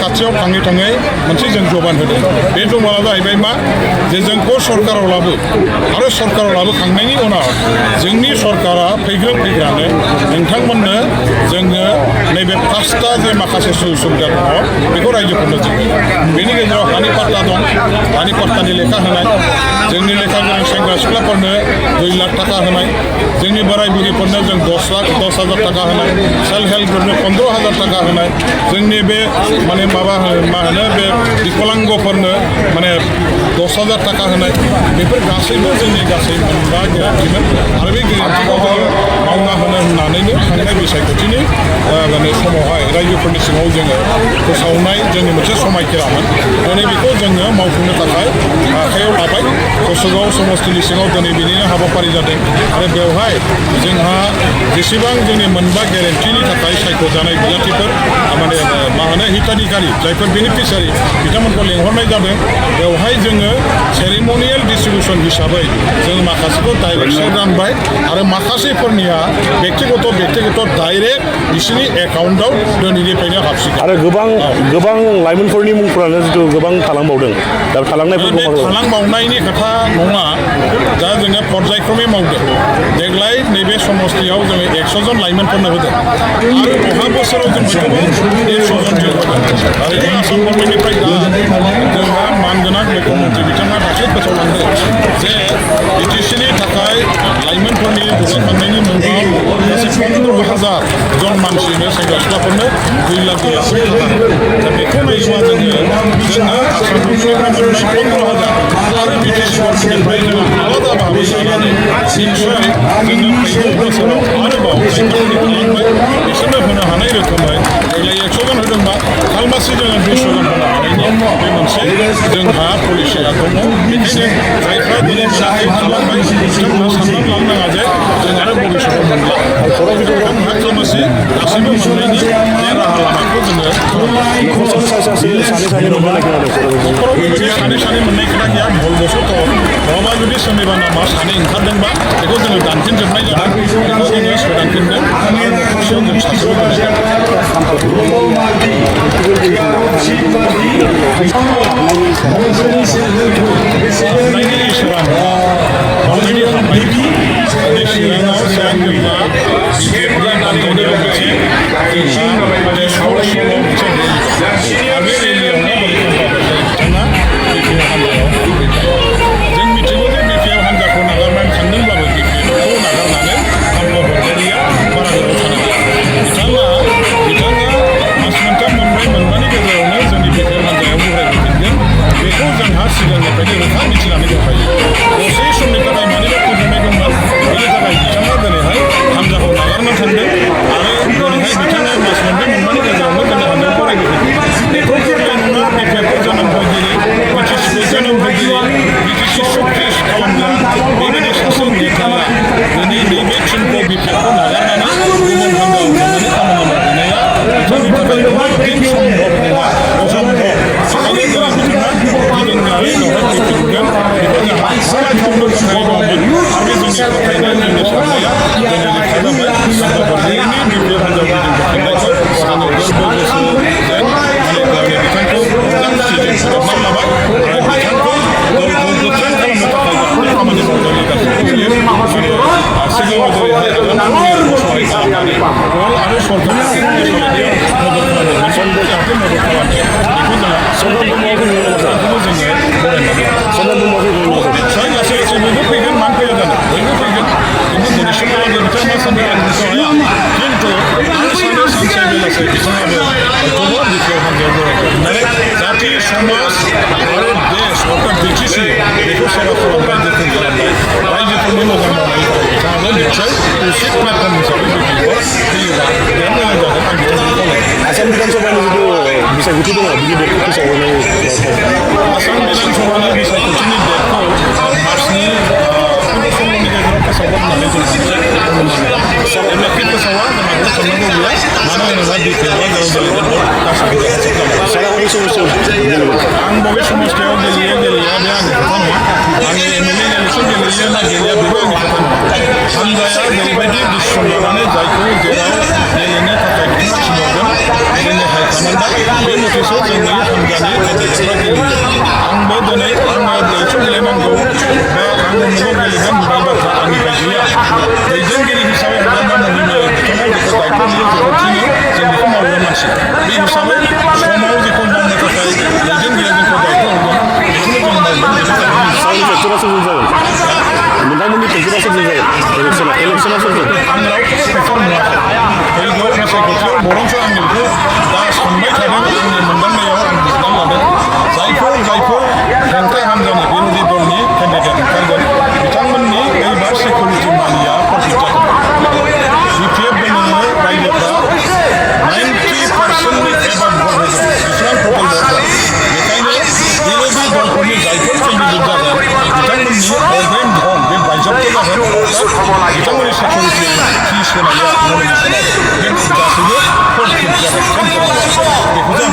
खाथियाव थाङै थाङै मोनसे जों जबान होदों बे जबाना जाहैबाय मा जे जोंखौ सरकाराव लाबो आरो सरकाराव लाबोखांनायनि उनाव जोंनि सरकारा फैग्रानो नोंथांमोननो जोङो नैबे पाँचटा जे माखासे सुजुग सुबिदा दङ बेखौ रायजोफोरनो जोङो बेनि गेजेराव हानि पाट्टा दं हानि पाट्टानि लेखा होनाय जोंनि लेखा गोनां सेंग्रा सिख्लाफोरनो 2 लाख थाखा होनाय जोंनि बोराय बुरिफोरनो जों 10,000 थाखा होनाय सेल्फ हेल्प ग्रुपनो 15,000 थाखा होनाय जोंनि बे माने मा होनो बे विकलांगफोरनो माने 10,000 थाखा होनाय बेफोर गासैबो जोंनि गासै मोनबा गोनांथिमोन आरो बे गोनांथिखौ जोङो मावना होनो होननानैनो थांनाय बिसायख'थिनि माने समावहाय रायजोफोरनि सिङाव जोङो फोसावनाय जोंनि मोनसे समायखिरामोन दिनै बेखौ जोङो मावफुंनो थाखाय आखायाव लाबाय कसुगाव समस्तिनि सिङाव दिनै बेनिनो हाबाफारि जादों आरो बेवहाय जोंहा जेसेबां जोंनि मोनबा गेरेन्टिनि थाखाय सायख'जानाय बिजाथिफोर माने मा होनो हिताधिकारी जायफोर बेनिफिसियारि बिथांमोनखौ लेंहरनाय जादों बेवहाय जोङो सेरिमनियेल डिस्ट्रिबिउसन हिसाबै जों माखासेखौ डाइरेक्टसो रानबाय आरो माखासेफोरनिया व्यक्तिगत डाइरेक्ट बिसोरनि एकाउन्टआव दिनैनिफ्रायनो हाबसिगोन आरो गोबां लाइमोनफोरनि मुंफोरानो जिथु गोबां थालांबावदों दा थालांनायफोरखौ थालांबावनायनि खोथा नङा दा जोङो पर्यायक्रमै मावदों देग्लाय नैबे समस्तियाव जोङो 100 जन लाइमोनफोरनो होदों आरो अहा बोसोराव जों हयथ'बा 150 जन जों होदों आरो आसाम गभर्नमेन्टनिफ्राय दा जोंहा मानगोनां मुख्यमन्त्रि बिथाङा दाख्लै फोसावलांदों जे बिटिसिनि थाखाय लाइमोनफोरनि जौगाखांनायनि मुङाव गासै 15,000 जन मानसिनो सेंग्रा सिख्लाफोरनो 2 लाख दा बेखौ नायोबा जोङो आसाम गभर्नमेन्टनिफ्राय मोननाय 15,000 आरो बिटिसि गभर्नमेन्टनिफ्राय जोङो आलादा भाबै लानानै निस्सय जोङो फैगौ बोसोराव आरोबाव जायफोरनि खालामबाय बिसोरनो होनो हानाय रोखोमै देग्लाय 100 जन होदोंबा खालमासि जोङो 200 जन होनो हानायनि बे मोनसे जोंहा पलिसिया दङ बेखायनो जायफ्रा दिनै मोनाखै थालांबाय बिथांमोनहा साननानै लानो नाङा जे जों आरो भबिष्यताव मोनला जोंहा खालमासि गासैबो मोननायनि बे राहा लामाखौ जोङो न'खराव बेबायदि सानै मोननाय खोथा गैया भलबसत नङाबा जुदि सोरनिबा नामा सानै ओंखारदोंबा बेखौ जोङो दानफिनजोबनाय जादों बेखौ जोङो सोदांफिनदों आरो न'खरसेयाव जों सासेबो हाबनायनि इसोरा नङा अलरेडि हाबबाय जोंनि चिराङाव जोंहा बिजेपिनि नांगौनियाव मोनसे जोंहा सल' मोनसे आरो बे रेलियावनो बिथाङा बिपिएफ हान्जायाव जों मिथिगौ जे बिपिएफ हान्जाखौ नागारनानै थांदोंब्लाबो बिपिएफखौ नागारनानै खामला हरनाया बारा गोबाव थानाय बिथाङा मास मोनथाम मोनबानि गेजेरावनो जोंनि बिपिएफ हान्जायाव बरायहैफिनगोन बेखौ जोंहा सिगांनिफ्रायनो रोखा मिथिनानै दंखायो दसे समनि थाखाय मानिबा खुंनाय दंमोन बेनि थाखाय बिथाङा दिनैहाय हान्जाखौ नागारना थांदों आरो दिनैहाय बिथाङा मास मोनबानि गेजेरावनो जोंनि हान्जायाव बरायहैफिनगोन बेखौ गोरलै नङा बिपिएफखौ जोनोम होगिरि बिटिसिखौ जोनोम होगिरि बिटिसि सक्सेस खालामग्रा बेबायदि सासे नेताया दिनै नैबे टिमखौ बिपिएफखौ नागारनानै गुबुन हान्जायाव थांनानै खामानि मावहैनाया बिथांनि थाखाय दिन सम्भब नङा असम्भब बेखायनो बिथाङा गिदिंनानै उनावहाय फैफिनगोन बेखौ जोंहा खालामनो थाखाय दंमोन आरो जोंनि थाखायनो जोंनि साननाया दिनै लेखा जाबाय हान्जाफोरनि बिपिएफ हान्जायाव गिदिंबोफिननायखौ आङो गोसो माने बिथांखौ मोजां खुसिजों फोजोबनानै लाबाय आरो बिथांखौ गोख्रों खालामनो थाखाय जाहाथे खामानि मावजानाय गासैबो बियो सिगाङाव जेरैहाय आगानफोरनि सहाय खालामनानै गल आरो सरकारनि सालायनायाव मदद खालामदोंमोन जाहाथे मदद खालामो बेखौ जोङो बरायनानै निस्सय लासै बयबो फैगोन मानो फैया जानो बयबो फैगोन खिन्थु दिनैसिमहालागै बिथाङा सानदों आं बुंनो हाया खिन्थु आं सानो सानसे बेलासे बिथाङाबो हयथ'बा बिपिएफ हान्जायाव बरायहैफिननानै जाथि समाज आरो देश अर्थात बिटिसि बेखौ सेवा खालामनाय जोथोन खालामनाय रायजोफोरनि मोजां मावनायनि थाखाय बिथाङाबो निस्सय उचित प्लेटफर्म हिसाबै बिपिएफआव फैयोबा बिराद मोजां जागोन आं बिथांखौ खावलायो आसाम बिधानसभानि जिथु बिसायख'थि दङ बिनि डेटखौ फोसावनाय आसाम बिधानसभानि बिसायख'थिनि डेटखौ मार्चनि फन्द्र' सल्ल'नि गेजेराव फोसावगोन होननानै जों जेब्लाखि फोसावा जोंहा बेखौ साननांगौ गैया मानो होनोबा बिपिएफआ जेराव गेलेगोन गासैबो आं बबे समस्थियाव गेलेया बे आंनि खोथा नङा आंनि एमएलए इलेक्सन गेलेयो ना गेलेया बेबो आंनि खोथा नङा हान्जाया जेरैबायदि डिसिसन लानानै जायखौ जेराव गेलेनो थाखाय थिनहरगोन जोंनि हाइकमान्डआ बे मथेसो जोंनि हान्जानि केन्डिडेटफ्रा गेलेयो आंबो दिनै आङो इलेक्सन गेलेनांगौ बा आङो न'आव गेलेगोन होननाय बाथ्रा आंनिफ्राय गैया दैदेनगिरि हिसाबै हाग्रामा महिलाया बिथाङा जेखौ दायथ' होयो जेखौ थिनो जों बेखौ मावग्रा मानसि बे हिसाबै समाव जेखौ मावनो थाखाय दैदेनगिरिया जोंखौ दायथ' होगोन बेखौनो जों मावगोन फेक्टरा सोरजों जागोन नोंथांमोननि फेक्टरा सोरजों जागोन इलेक्सना सोरजों आं रावखौबो फेक्टर नुवाखै फैगौ सायख'थियाव बरंसो आं बेखौ दा सानबाय थादों आंनि मोनदांनायाव आं बुजिना लादों जायफोर हेंथा हान्जानि बिर'धि दलनि केन्डिडेट ओंखारगोन बिथांमोननि एबार सिकिउरिटि मानिया कमप्लिट जागोन BPF दङो रायजोफ्रा 90%नि एबार भट होगोन बेसेबां टटेल भट दं बेखायनो बिर'धि दलफोरनि जायफोर केन्डिडेट जागोन बिथांमोननि अर्गेन धन बे बायजोब्त जागोन बिथांमोननि सिकिउरिटि फिस होनाया नमिनेसनाव बे गासैबो कमप्लिट जागोन बेखौसो आं बुंदों